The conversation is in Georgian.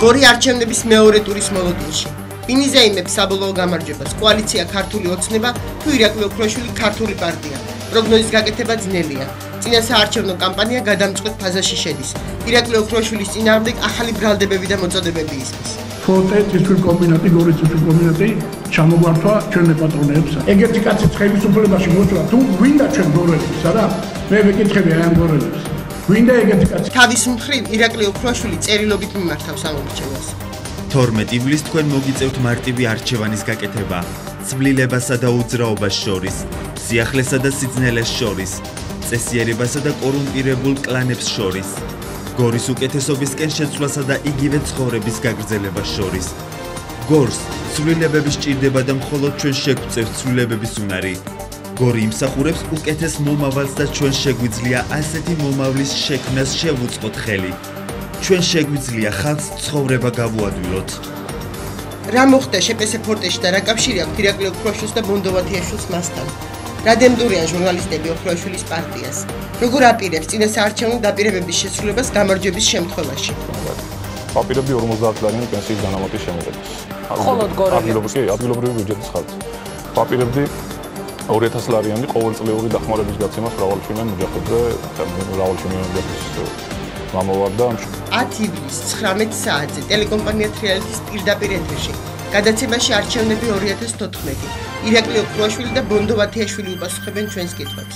გორი არჩევნების მეორე ტურის მოლოდინში. ვინიზე იმებს საბოლოო გამარჯვებას კოალიცია ქართული ოცნება თუ ირაკლი ოქროშვილი ქართული პარტია. პროგნოზის გაკეთება ძნელია. წინასაარჩევნო კამპანია გადამწყვეტ ფაზაში შედის. ირაკლი ოქროშვილის წინააღმდეგ ახალი ბრალდებები და მოწოდებები ისმის. ფოტე წითელი კომბინატი, გორის წითელი კომბინატი ჩამოგვართვა ჩვენ პატრონებს. ეგეთი კაცი ცხების უფლებაში მოსვლა თუ გვინდა ჩვენ გორელებს, არა? მე ვეკითხები აი ამ გორელებს. გვინდა ეგეთი კაცი. თავის მხრივ ირაკლი ოქროშვილი წერილობით მიმართავს ამორჩევას. 12 ივლისს თქვენ მოგიწევთ მარტივი არჩევანის გაკეთება, ცვლილებასა და უძრაობას შორის, სიახლესა და სიძნელეს შორის, წესიერებასა და კორუმპირებულ კლანებს შორის, გორის უკეთესობისკენ შეცვლასა და იგივე ცხოვრების გაგრძელებას შორის. გორს ცვლილებები სჭირდება და მხოლოდ ჩვენ შეგვწევთ ცვლილებების უნარი. გორი იმსახურებს უკეთეს მომავალს და ჩვენ შეგვიძლია ასეთი მომავლის შექმნას შევუწყოთ ხელი. ჩვენ შეგვიძლია ხალხს ცხოვრება გავუადვილოთ. რა მოხდა შეპესე ფორტეში და რა კავშირი აქვს ირაკლი ოქროშვილს და ბონდოვათიაშვილს მასთან? რა დემდურიან ჟურნალისტები ოქროშვილის პარტიას? როგორ აპირებს წინასაარჩევნო დაპირებების შესრულებას გამარჯვების შემთხვევაში? აპირებდი 50 ლარიანი პენსიის განამატის შემოღებას. მხოლოდ გორელებს. ადგილობრივი ბიუჯეტის ხარჯზე. აპირებდი 2000 ლარიანი ყოველწლიური დახმარების გაცემას მრავალჩვენიან ოჯახებზე, მრავალჩვენიან ოჯახის მამავარდა. 10 ივლისს 19 საათზე ტელეკომპანია თრიალეთის პირდაპირ ეთერში გადაცემაში არჩევნები 2014. ირაკლი ოქროშვილი და ბონდოვათიაშვილი უპასუხებენ ჩვენს კითხვებს.